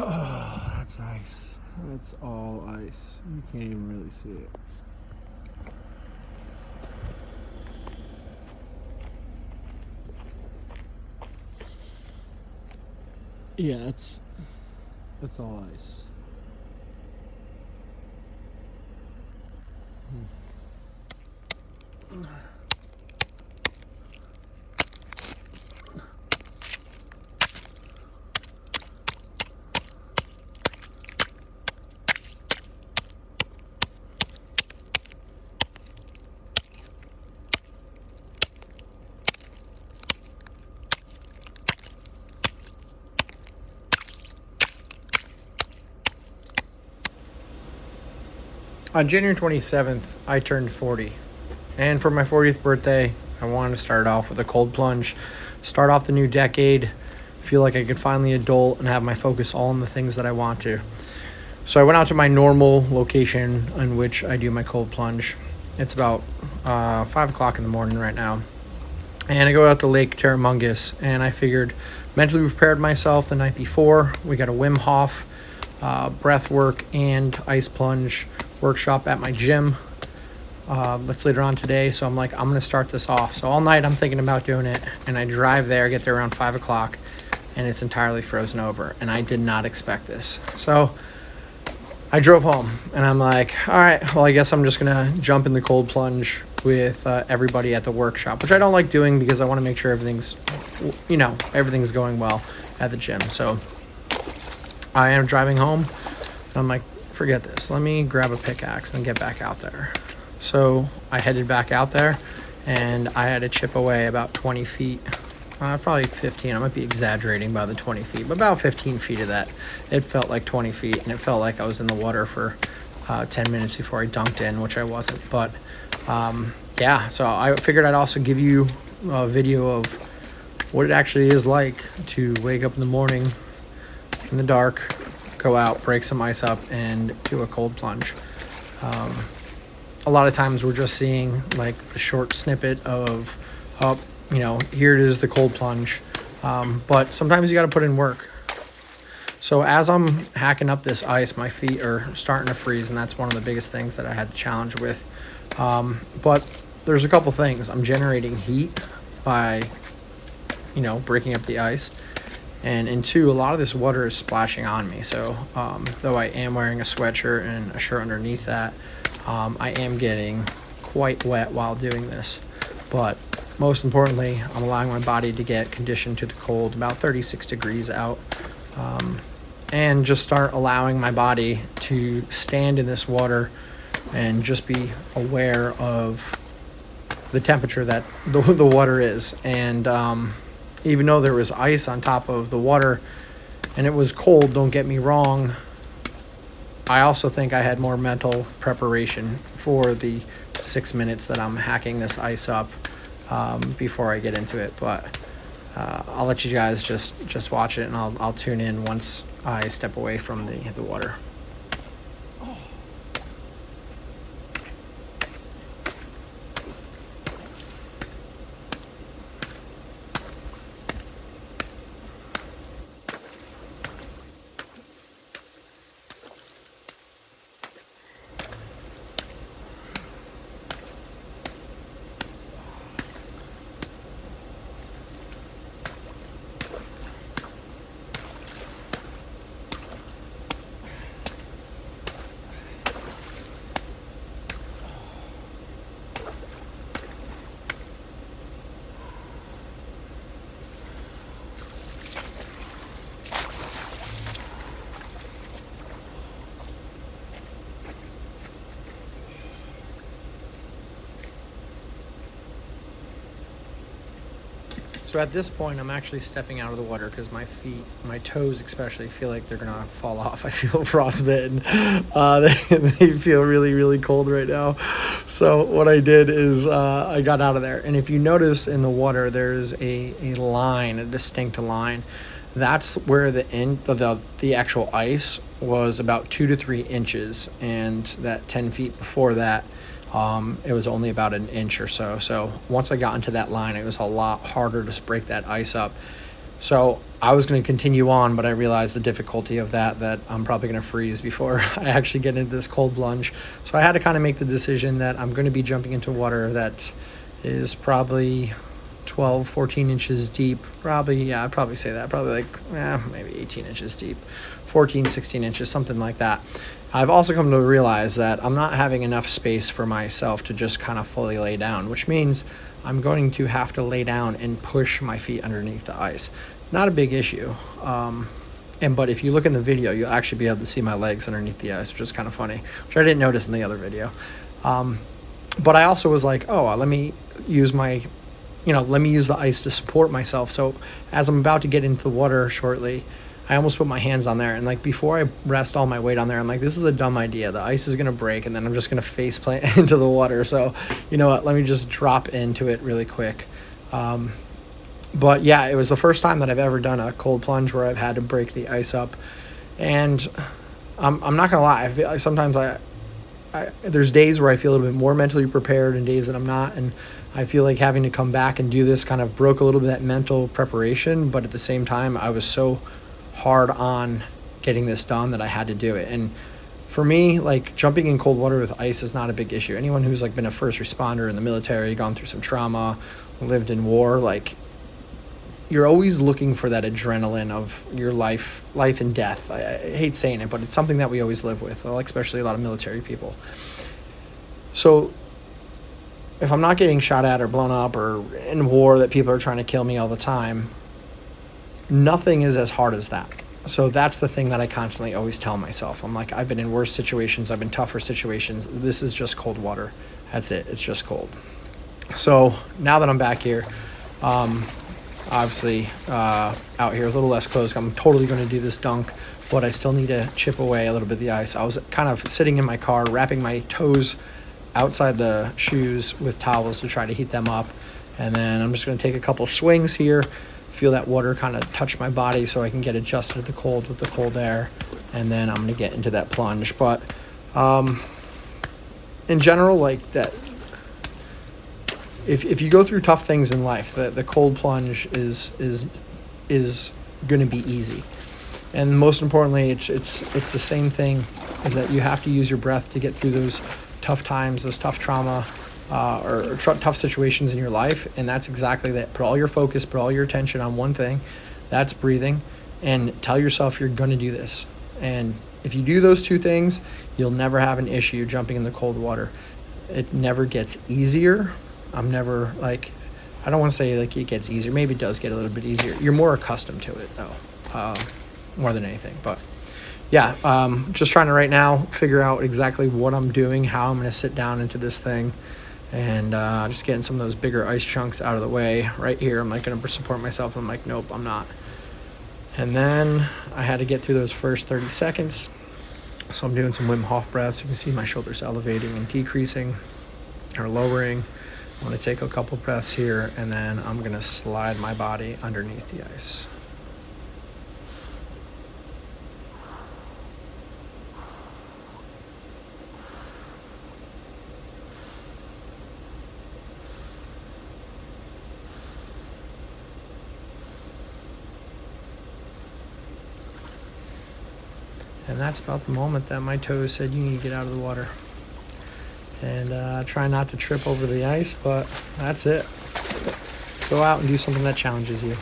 Oh, that's ice. That's all ice. You can't even really see it. Yeah, that's all ice. On January 27th, I turned 40. And for my 40th birthday, I wanted to start off with a cold plunge, start off the new decade, feel like I could finally adult and have my focus all on the things that I want to. So I went out to my normal location in which I do my cold plunge. It's about 5 o'clock in the morning right now. And I go out to Lake Terramungus, and I figured mentally prepared myself the night before. We got a Wim Hof breath work and ice plunge workshop at my gym. That's later on today, so I'm like, I'm gonna start this off. So all night I'm thinking about doing it, and I drive there, get there around 5 o'clock, and it's entirely frozen over, and I did not expect this. So I drove home, and I'm like, all right, well, I guess I'm just gonna jump in the cold plunge with everybody at the workshop, which I don't like doing because I want to make sure everything's going well at the gym. So I am driving home, and I'm like, forget this. Let me grab a pickaxe and get back out there. So I headed back out there, and I had to chip away about 20 feet, probably 15. I might be exaggerating by the 20 feet, but about 15 feet of that. It felt like 20 feet, and it felt like I was in the water for 10 minutes before I dunked in, which I wasn't. But yeah, so I figured I'd also give you a video of what it actually is like to wake up in the morning in the dark, go out, break some ice up, and do a cold plunge. A lot of times we're just seeing like the short snippet of, here it is, the cold plunge. But sometimes you got to put in work. So as I'm hacking up this ice, my feet are starting to freeze, and that's one of the biggest things that I had to challenge with. But there's a couple things. I'm generating heat by, breaking up the ice. And two, a lot of this water is splashing on me. So though I am wearing a sweatshirt and a shirt underneath that, I am getting quite wet while doing this. But most importantly, I'm allowing my body to get conditioned to the cold, about 36 degrees out. And just start allowing my body to stand in this water and just be aware of the temperature that the water is. And even though there was ice on top of the water and it was cold, don't get me wrong, I also think I had more mental preparation for the 6 minutes that I'm hacking this ice up before I get into it. But I'll let you guys just watch it, and I'll tune in once I step away from the water. So at this point, I'm actually stepping out of the water because my feet, my toes especially, feel like they're going to fall off. I feel frostbitten. They feel really, really cold right now. So what I did is I got out of there. And if you notice in the water, there's a line, a distinct line. That's where the actual ice was about 2 to 3 inches. And that 10 feet before that, it was only about an inch or so. So once I got into that line, it was a lot harder to break that ice up. So I was going to continue on, but I realized the difficulty of that I'm probably going to freeze before I actually get into this cold plunge. So I had to kind of make the decision that I'm going to be jumping into water that is probably 12, 14 inches deep. Probably, yeah, I'd probably say that. Probably like, maybe 18 inches deep, 14, 16 inches, something like that. I've also come to realize that I'm not having enough space for myself to just kind of fully lay down, which means I'm going to have to lay down and push my feet underneath the ice. Not a big issue. But if you look in the video, you'll actually be able to see my legs underneath the ice, which is kind of funny, which I didn't notice in the other video. But I also was like, let me use the ice to support myself. So as I'm about to get into the water shortly, I almost put my hands on there, and like before I rest all my weight on there, I'm like, this is a dumb idea. The ice is gonna break, and then I'm just gonna face plant into the water. So you know what? Let me just drop into it really quick. But yeah, it was the first time that I've ever done a cold plunge where I've had to break the ice up, and I'm not gonna lie. I feel, sometimes there's days where I feel a little bit more mentally prepared, and days that I'm not, and I feel like having to come back and do this kind of broke a little bit of that mental preparation. But at the same time, I was so hard on getting this done that I had to do it. And for me, like, jumping in cold water with ice is not a big issue. Anyone who's like been a first responder in the military, gone through some trauma, lived in war, like, you're always looking for that adrenaline of your life and death. I hate saying it, but it's something that we always live with, especially a lot of military people. So if I'm not getting shot at or blown up or in war that people are trying to kill me all the time, nothing is as hard as that. So that's the thing that I constantly always tell myself. I'm like, I've been in worse situations. I've been tougher situations. This is just cold water. That's it. It's just cold. So now that I'm back here, obviously out here with a little less clothes, I'm totally going to do this dunk, but I still need to chip away a little bit of the ice. I was kind of sitting in my car, wrapping my toes outside the shoes with towels to try to heat them up. And then I'm just going to take a couple swings here, feel that water kind of touch my body so I can get adjusted to the cold with the cold air, and then I'm going to get into that plunge. But in general, like that, if you go through tough things in life, the cold plunge is going to be easy. And most importantly, it's the same thing, is that you have to use your breath to get through those tough times, those tough trauma, or tough situations in your life. And that's exactly that. Put all your focus, put all your attention on one thing. That's breathing. And tell yourself you're going to do this. And if you do those two things, you'll never have an issue jumping in the cold water. It never gets easier. I don't want to say like it gets easier. Maybe it does get a little bit easier. You're more accustomed to it though, more than anything. But yeah, just trying to right now figure out exactly what I'm doing, how I'm going to sit down into this thing, and just getting some of those bigger ice chunks out of the way. Right here, I'm like going to support myself. I'm like, nope, I'm not. And then I had to get through those first 30 seconds. So I'm doing some Wim Hof breaths. You can see my shoulders elevating and decreasing or lowering. I'm going to take a couple breaths here, and then I'm going to slide my body underneath the ice. And that's about the moment that my toes said, you need to get out of the water. And try not to trip over the ice, but that's it. Go out and do something that challenges you.